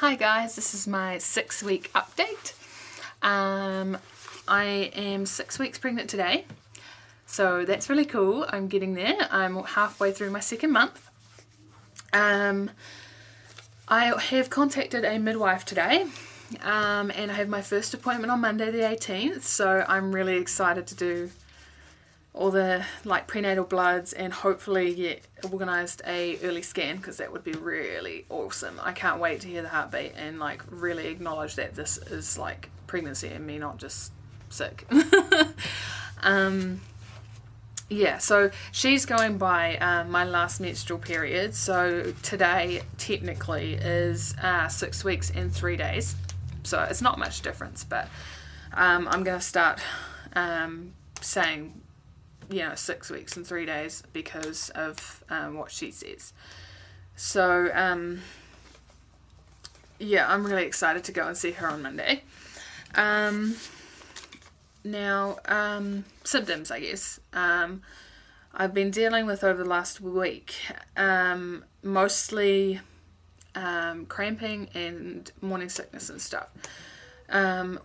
Hi guys, this is my 6-week update. I am 6 weeks pregnant today, so that's really cool. I'm getting there. I'm halfway through my second month. I have contacted a midwife today, and I have my first appointment on Monday the 18th, so I'm really excited to do all the prenatal bloods and hopefully get organised a early scan, because that would be really awesome. I can't wait to hear the heartbeat and really acknowledge that this is pregnancy and me not just sick. Yeah, so she's going by my last menstrual period, so today technically is 6 weeks and 3 days, so it's not much difference, but I'm going to start saying 6 weeks and 3 days because of what she says. So yeah, I'm really excited to go and see her on Monday. Now, symptoms, I guess, I've been dealing with over the last week, mostly cramping and morning sickness and stuff.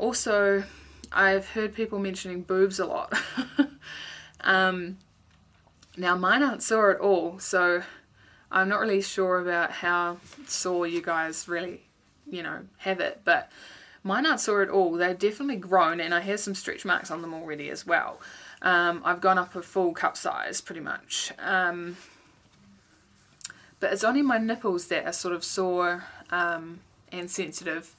Also, I've heard people mentioning boobs a lot. Now mine aren't sore at all, so I'm not really sure about how sore you guys really, have it, but mine aren't sore at all. They've definitely grown, and I have some stretch marks on them already as well. I've gone up a full cup size pretty much, but it's only my nipples that are sort of sore and sensitive.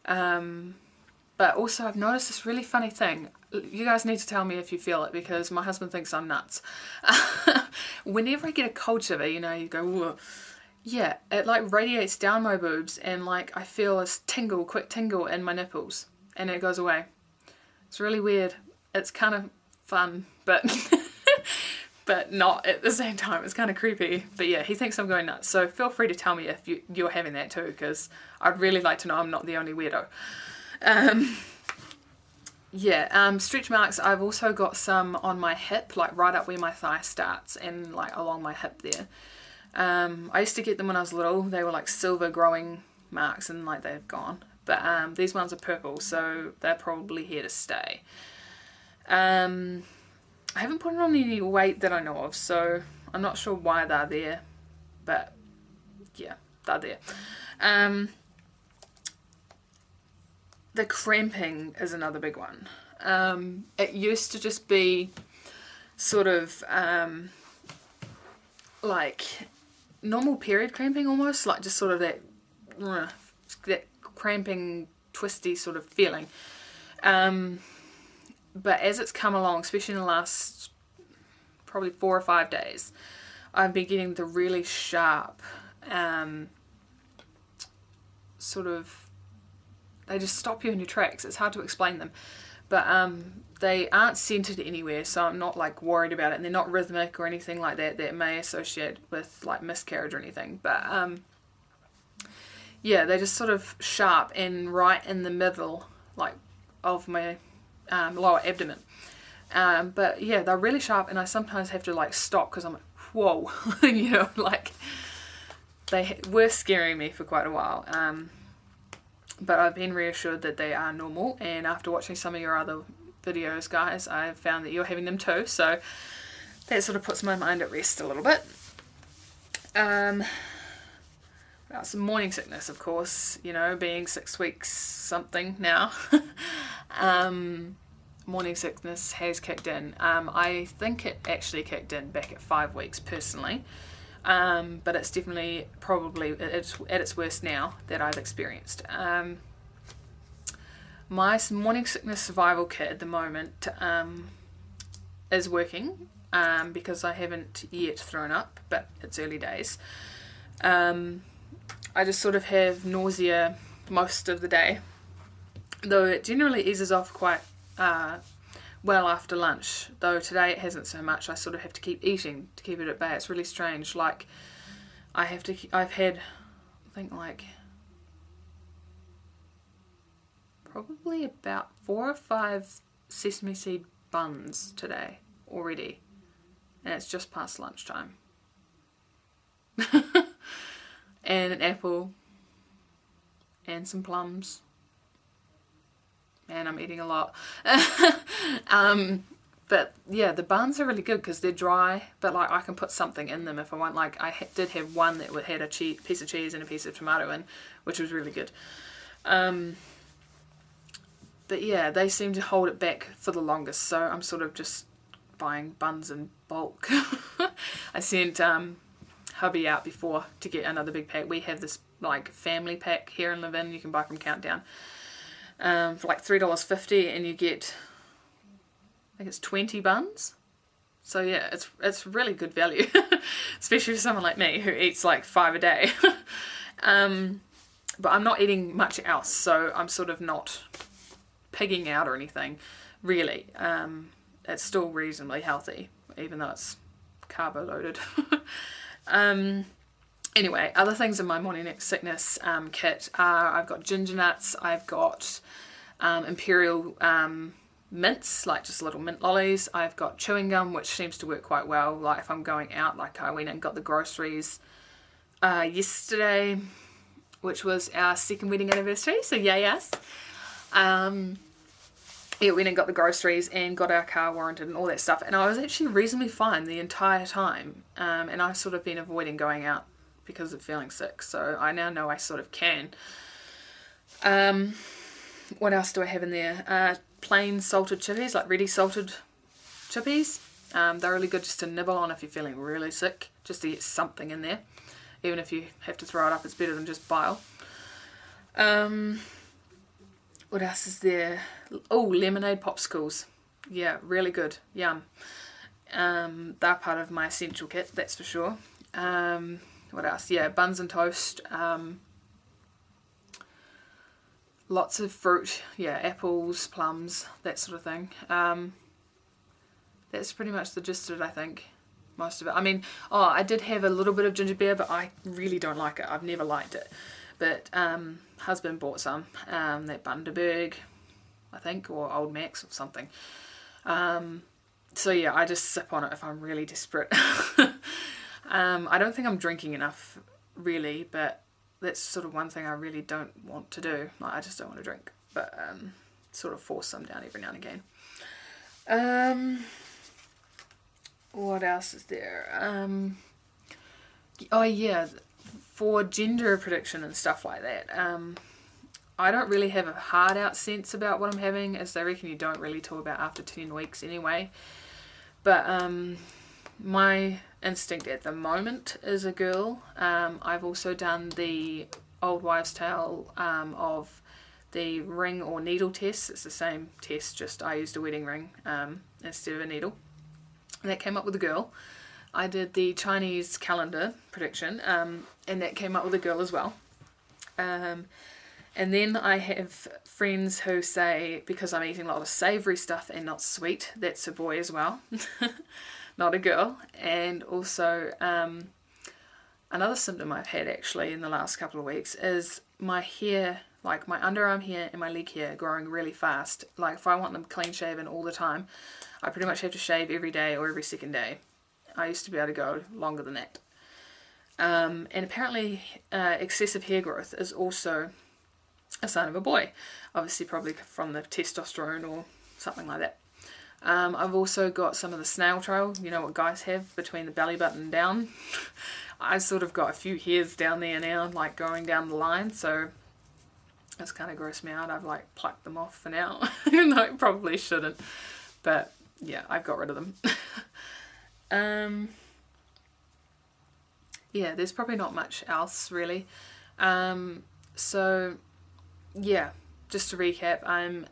But also I've noticed this really funny thing. You guys need to tell me if you feel it, because my husband thinks I'm nuts. Whenever I get a cold shiver, you go, whoa. Yeah, it radiates down my boobs, and I feel this quick tingle in my nipples, and it goes away. It's really weird. It's kind of fun, but but not at the same time. It's kind of creepy. But yeah, he thinks I'm going nuts. So feel free to tell me if you're having that too, because I'd really like to know I'm not the only weirdo. Stretch marks. I've also got some on my hip, right up where my thigh starts, and along my hip there. I used to get them when I was little. They were silver growing marks, and they've gone. But these ones are purple, so they're probably here to stay. I haven't put on any weight that I know of, so I'm not sure why they're there. But yeah, they're there. The cramping is another big one. It used to just be sort of normal period cramping almost, just sort of that cramping, twisty sort of feeling. But as it's come along, especially in the last probably 4 or 5 days, I've been getting the really sharp sort of, they just stop you in your tracks. It's hard to explain them, but they aren't centered anywhere, so I'm not worried about it, and they're not rhythmic or anything like that may associate with miscarriage or anything. But yeah, they're just sort of sharp and right in the middle of my lower abdomen. But yeah, they're really sharp, and I sometimes have to stop, because I'm like, whoa. They were scaring me for quite a while. But I've been reassured that they are normal, and after watching some of your other videos, guys, I've found that you're having them too, so that sort of puts my mind at rest a little bit. Well, some morning sickness, of course, being 6 weeks something now. Morning sickness has kicked in. I think it actually kicked in back at 5 weeks personally. But it's definitely probably it's at its worst now that I've experienced. My morning sickness survival kit at the moment is working, because I haven't yet thrown up, but it's early days. I just sort of have nausea most of the day, though it generally eases off quite well after lunch, though today it hasn't so much. I sort of have to keep eating to keep it at bay. It's really strange. I've had, I think probably about 4 or 5 sesame seed buns today already, and it's just past lunchtime. And an apple and some plums. Man, I'm eating a lot. But yeah, the buns are really good because they're dry, but like I can put something in them if I want. Like I did have one that had a piece of cheese and a piece of tomato in, which was really good. But yeah, they seem to hold it back for the longest, so I'm sort of just buying buns in bulk. I sent hubby out before to get another big pack. We have this like family pack here in Levin you can buy from Countdown for like $3.50, and you get, I think it's 20 buns. So yeah, it's really good value, especially for someone like me who eats like 5 a day. But I'm not eating much else, so I'm sort of not pigging out or anything, really. It's still reasonably healthy, even though it's carbo loaded. Anyway, other things in my morning sickness kit are I've got ginger nuts, I've got imperial mints, like just little mint lollies. I've got chewing gum, which seems to work quite well. Like if I'm going out, like I went and got the groceries yesterday, which was our 2nd wedding anniversary, so yay us. Yeah, went and got the groceries and got our car warranted and all that stuff, and I was actually reasonably fine the entire time, and I've sort of been avoiding going out because of feeling sick, so I now know I sort of can. What else do I have in there? Plain salted chippies, like ready salted chippies. They're really good just to nibble on if you're feeling really sick, just to get something in there. Even if you have to throw it up, it's better than just bile. What else is there? Oh, lemonade popsicles. Yeah, really good. Yum. They're part of my essential kit, that's for sure. What else? Yeah, buns and toast. Lots of fruit. Yeah, apples, plums, that sort of thing. That's pretty much the gist of it, I think. Most of it. I mean, I did have a little bit of ginger beer, but I really don't like it. I've never liked it. But husband bought some, that Bundaberg, I think, or Old Max or something. So yeah, I just sip on it if I'm really desperate. I don't think I'm drinking enough, really, but that's sort of one thing I really don't want to do. Like, I just don't want to drink, but sort of force some down every now and again. What else is there? Oh yeah, for gender prediction and stuff like that, I don't really have a hard out sense about what I'm having, as they reckon you don't really till about after 10 weeks anyway. But my instinct at the moment is a girl. I've also done the old wives' tale of the ring or needle test. It's the same test, just I used a wedding ring instead of a needle. And that came up with a girl. I did the Chinese calendar prediction, and that came up with a girl as well. And then I have friends who say, because I'm eating a lot of savoury stuff and not sweet, that's a boy as well, not a girl. And also another symptom I've had actually in the last couple of weeks is my hair, like my underarm hair and my leg hair, growing really fast. Like if I want them clean shaven all the time, I pretty much have to shave every day or every second day. I used to be able to go longer than that. And apparently excessive hair growth is also a sign of a boy. Obviously probably from the testosterone or something like that. I've also got some of the snail trail, you know what guys have between the belly button and down. I've sort of got a few hairs down there now, like going down the line, so it's kind of grossed me out. I've like plucked them off for now, even though I probably shouldn't. But yeah, I've got rid of them. Yeah, there's probably not much else really. So yeah, just to recap, I'm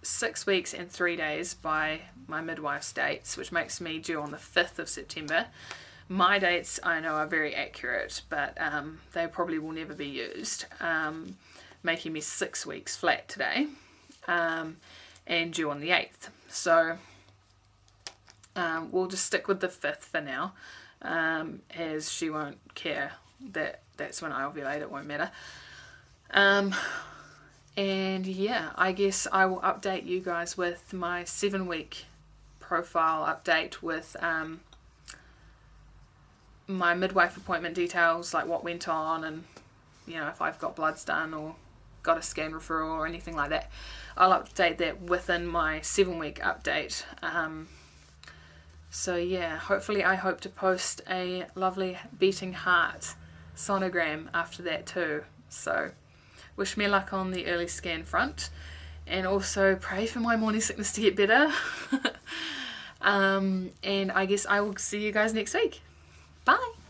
6 weeks and 3 days by my midwife's dates, which makes me due on the 5th of September. My dates I know are very accurate, but they probably will never be used, making me 6 weeks flat today, and due on the 8th. So we'll just stick with the 5th for now, as she won't care that that's when I ovulate, it won't matter. And yeah, I guess I will update you guys with my 7-week profile update with my midwife appointment details, like what went on, and you know, if I've got bloods done or got a scan referral or anything like that. I'll update that within my 7-week update. So yeah, hopefully I hope to post a lovely beating heart sonogram after that too. So wish me luck on the early scan front, and also pray for my morning sickness to get better. And I guess I will see you guys next week. Bye.